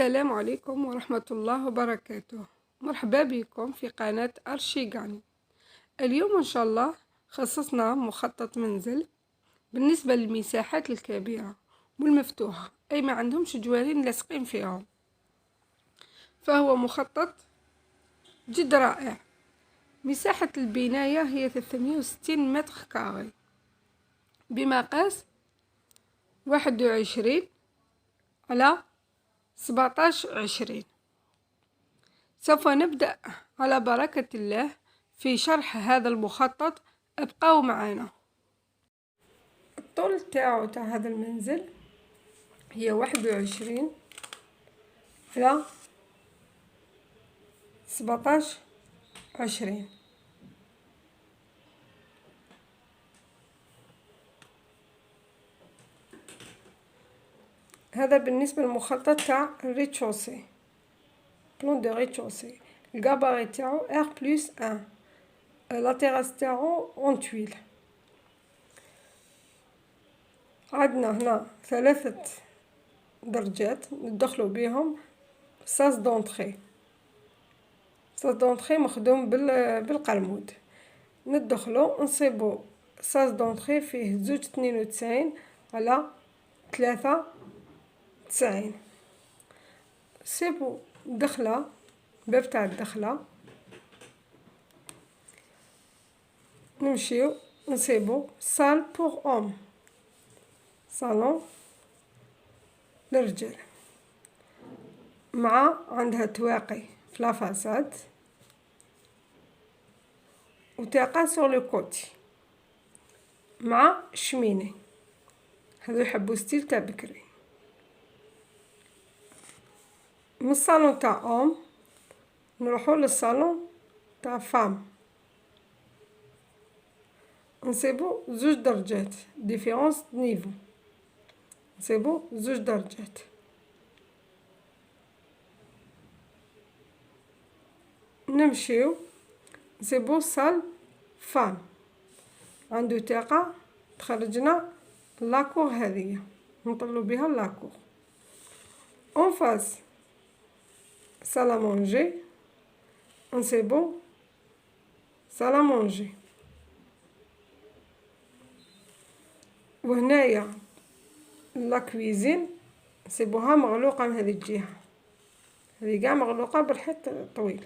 السلام عليكم ورحمة الله وبركاته. مرحبا بكم في قناة أرشيغاني. اليوم إن شاء الله خصصنا مخطط منزل بالنسبة للمساحات الكبيرة والمفتوحة، أي ما عندهمش جوارين لاصقين فيهم، فهو مخطط جد رائع. مساحة البناية هي 360 متر كاري بمقاس 21 على 17 20. سوف نبدأ على بركة الله في شرح هذا المخطط، ابقوا معنا. الطول تاع هذا المنزل هي 21 على 17 20. هذا بالنسبة للمخطط تاع الريتشوسي، بلون دو ريتشوسي. الكاباري تاعو R+1، لا تيراس تاعو اون تويل. عندنا هنا 3 درجات ندخلو بيهم ساس دونطخي. ساس دونطخي مخدوم بالقرمود. ندخلو نصيبو ساس دونطخي فيه 2.92 على 3.90. نصيبو دخلة، باب تاع الدخلة، نمشيو نصيبو سال بوغ اوم، صالون للرجال، مع عندها تواقي في لافاساد وتاقة سور لو كوتي، مع شميني. هذو يحبو ستيل تاع بكري. من الصالون تاع اوم نروحو للصالون تاع فام، نصيبو 2 درجات ديفيرونس نيفو، نصيبو 2 درجات. نمشيو نصيبو صال فام، عندو تاقة تخرجنا لاكور، هذيا نطلو بها لاكور. اون فاس سال مونجي، نصيبو سال مونجي. وهنايا لا كويزين نصيبوها مغلوقة من هذه الجهة، هذه قاع مغلوقة بالحيط طويل.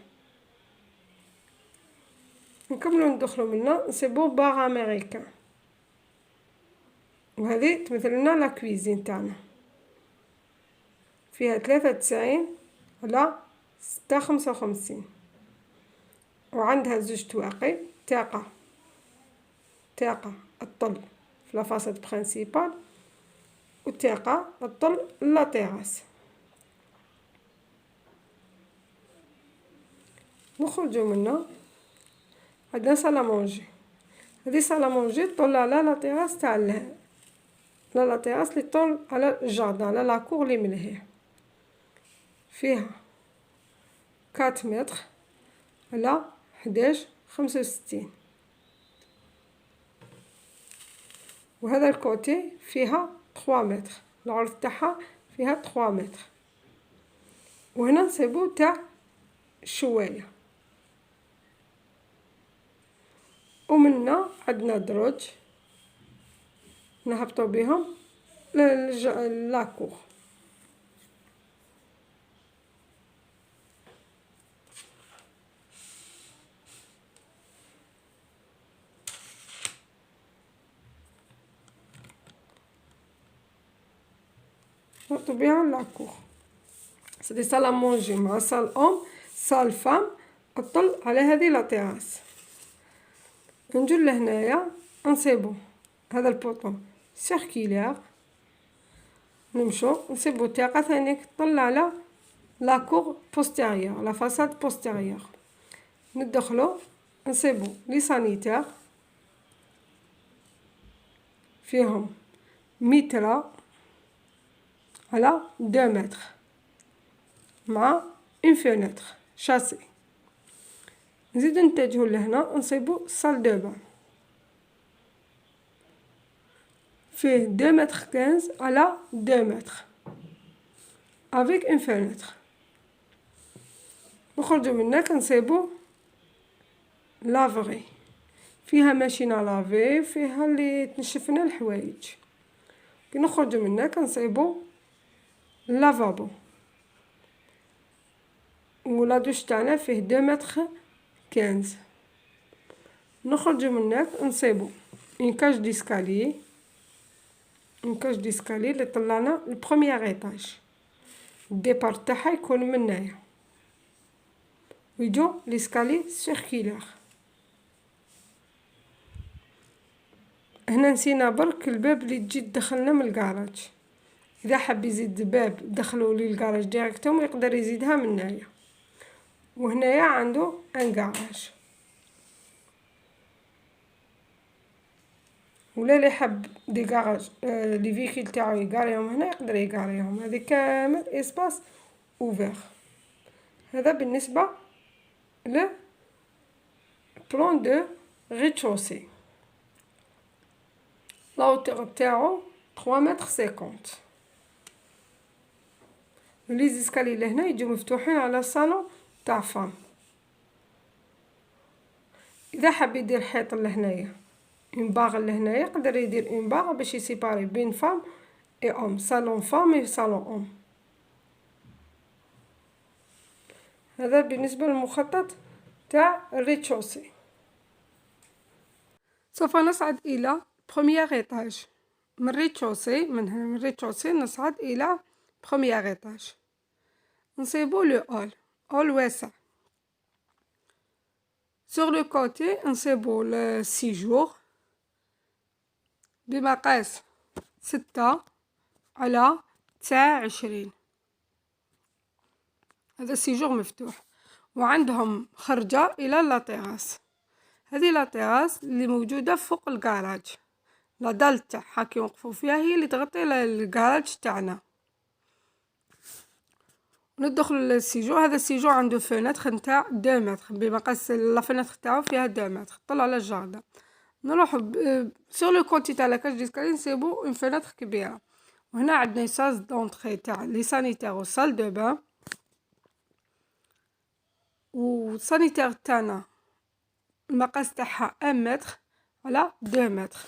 نكملو ندخلو منا نصيبو باغ امريكان، وهذه تمثل لنا لا كويزين تاعنا، فيها 93 على 655، وعندها 2 تواقي، تاقة الطل في لافاساد برينسيبال، وتاقة الطل لا تيراس. نخرجو منا عندنا سالامونجي، هذه سالامونجي طل على لا تيراس تاع لا تيراس اللي طل على الجاردان، على لاكور اللي ملهيه. فيها 4 متر على 11.65، وهذا الكوتي فيها 3 متر، العرض تاعها فيها 3 متر. وهنا نصيبو تاع شوايه، ومنا عندنا دروج نهبطو بهم لاكور. نهبطو بها لاكور. سيدي صال مونجي مع صال اوم، صال فام الطل على هذه لا تيراس. نجو لهنايا نصيبو هذا البوطون سيركيلير، نمشو نصيبو تاقة ثاني تطل على لاكور بوستيريور، لا فاساد بوستيريور. ندخلو نصيبو لي سانيتير، فيهم متر على 2 متر، مع اون فونتر شاسي. نزيد نتجهو لهنا نصيبو صال دو بان، فيه 2 متر 15 على 2 متر، افيك اون فونتر. نخرجو من هناك نصيبو لافغي، فيها ماشينه لافي، فيها اللي تنشفنا الحوايج. كي نخرجو من هناك نصيبو لافابو، ولا دوش تاعنا فيه 2 متر 15. نخرجو من هناك نصيبو اون كاج ديسكاليي، اون كاج ديسكاليي اللي طلعنا البروميير ايطاج، الديبار تاعها يكون من هنايا، ويجو ليسكالي سيركيلار. هنا نسينا برك الباب اللي تجي تدخلنا من الكراج، اذا حب يزيد باب دخلوا لي الكراج ديريكتوم يقدر يزيدها من هنايا. وهنايا عنده ان كراج، ولا اللي حب دي كراج لي فيكيل تاعو يقاريهم هنا يقدر يقاريهم. هذه كامل اسباس اوفير. هذا بالنسبه ل بلان دو ريتشوسي. لاوتور تاعو 3 متر 50. لي زيسكالي لهنا يجو مفتوحين على الصالون تاع فام. اذا حب يدير حيط لهنايا اون باغ لهنايا يقدر يدير اون باغ باش يسيباري بين فام اي اوم، صالون فام و صالون اوم. هذا بالنسبه للمخطط تاع الريتشوسي. سوف نصعد الى بروميير ايطاج. من الريتشوسي، من الريتشوسي نصعد الى بروميير ايطاج. نصيبو لو اول واسع. سور لو كوتي نصيبو السيجور بمقاس 6x29. هذا السيجور مفتوح، وعندهم خرجة الى لاطيراس. هذه لاطيراس اللي موجودة فوق الكراج، لا دال تاعها كي نوقفو فيها هي اللي تغطي الكراج تاعنا. ندخلو للسيجور. هذا السيجور عنده فونتر نتاع 2 متر بمقاس لا فونتر تاعو فيها 2 متر طلع على الجاردن. نروحو سور لو كوتي تاع لاكاج ديسكالي نصيبو اون فونتر كبيره، وهنا عندنا ساز دونطري تاع لي سانيتير و سال دو بان. و السانيتير تاعنا المقاس تاعها 1 متر على 2 متر،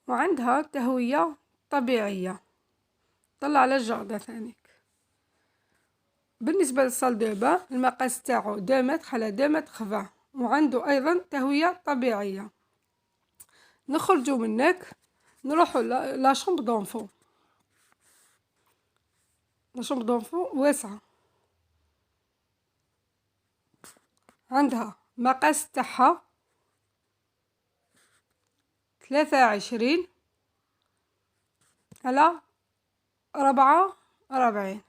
وعندها تهويه طبيعيه طلع على الجاردن ثاني. بالنسبه للصال دو بان المقاس تاعو 2 متر على 2 متر 20، وعنده ايضا تهويه طبيعيه. نخرجوا منك نروحوا لا شومبر دونفون. لا شومبر دونفون واسعه، عندها مقاس تاعها 23 على 44،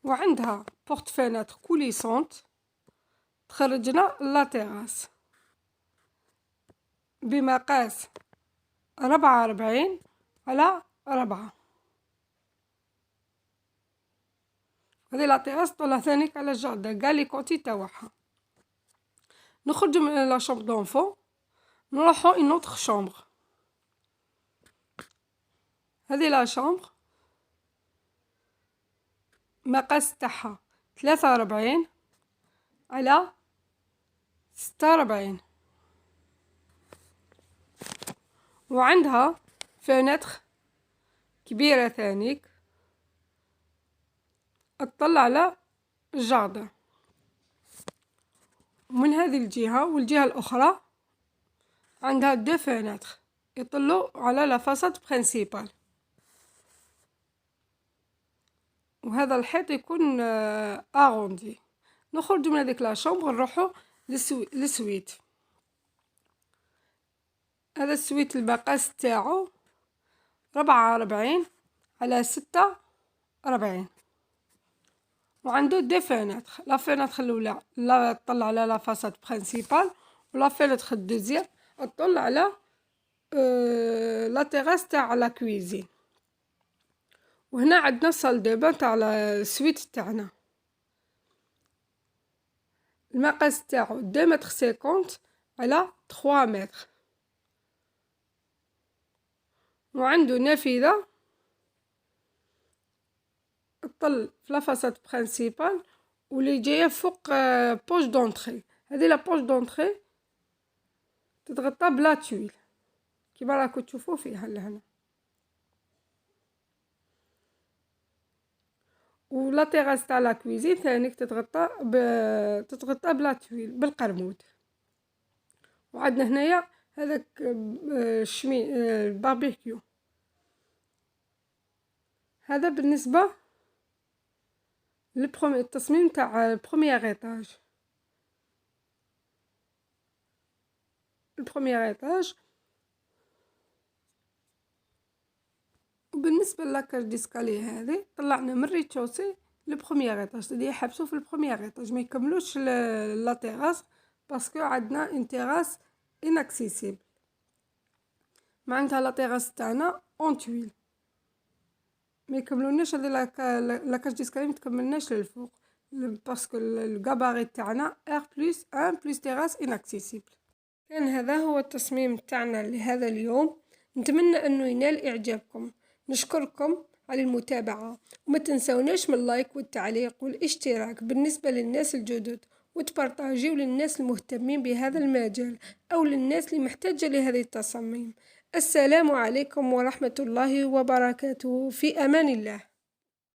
وعندها بورت فيناتر كوليسونت تخرجنا لا تيراس بمقاس 44 على 4. هذه لا تيراس طولها ثانيك على الجاردن كاع لي كوتي تاعها. نخرجوا من لا شومبر دونفون نروحوا اون اوتر شومبر. هذه لا شومبر مقاس تاعها 43 على 46، وعندها فونتر كبيرة ثانيك تطلع على الجاردن. ومن هذه الجهة والجهة الأخرى عندها 2 فونتر يطلوا على لا فاصاد برينسيبال. وهذا الحيط يكون اغوندي. نخرج من هذيك لا شومبر نروحو للسويت. هذا السويت المقاس تاعو 44 على 46، وعنده 2 فونتر. لا فونتر الاولى لا تطلع على لا فاصاد برينسيبال، ولا فونتر الدوزيام تطلع على لا تيراس تاع لا كويزين. وهنا عندنا صال دو بان تاع السويت تاعنا، المقاس تاعو 2 متر 50 على 3 متر، وعنده نافذة الطل في لافاساد برينسيبال واللي جايه فوق بوش دونطري. هذه لا بوش دونطري تتغطى بلا تويل كيما راكو تشوفوا فيها لهنا، ولا تيغاس تاع لا كويزين ثاني تتغطى بلا تويل بالقرمود. وعندنا هنايا هذاك الباربيكيو. هذا بالنسبه التصميم تاع البروميير ايطاج. وبالنسبه لاكاج ديسكالي هذه طلعنا من ريتشوسي لبروميير ايطاج، تدي حبسوا في البروميير ايطاج ما يكملوش لا تيراس باسكو عندنا ان تيراس اناكسيسيبل. معناتها لا تيراس تاعنا اون تويل ما يكملوناش. هذه لاكاج ديسكالي ما تكملناش للفوق باسكو الغاباري تاعنا R+1 تيراس اناكسيسيبل. كان هذا هو التصميم تاعنا لهذا اليوم، نتمنى انه ينال اعجابكم. نشكركم على المتابعة، وما تنسوناش من اللايك والتعليق والاشتراك بالنسبة للناس الجدد، وتبارطاجيو للناس المهتمين بهذا المجال او للناس اللي محتاجة لهذه التصاميم. السلام عليكم ورحمة الله وبركاته، في امان الله.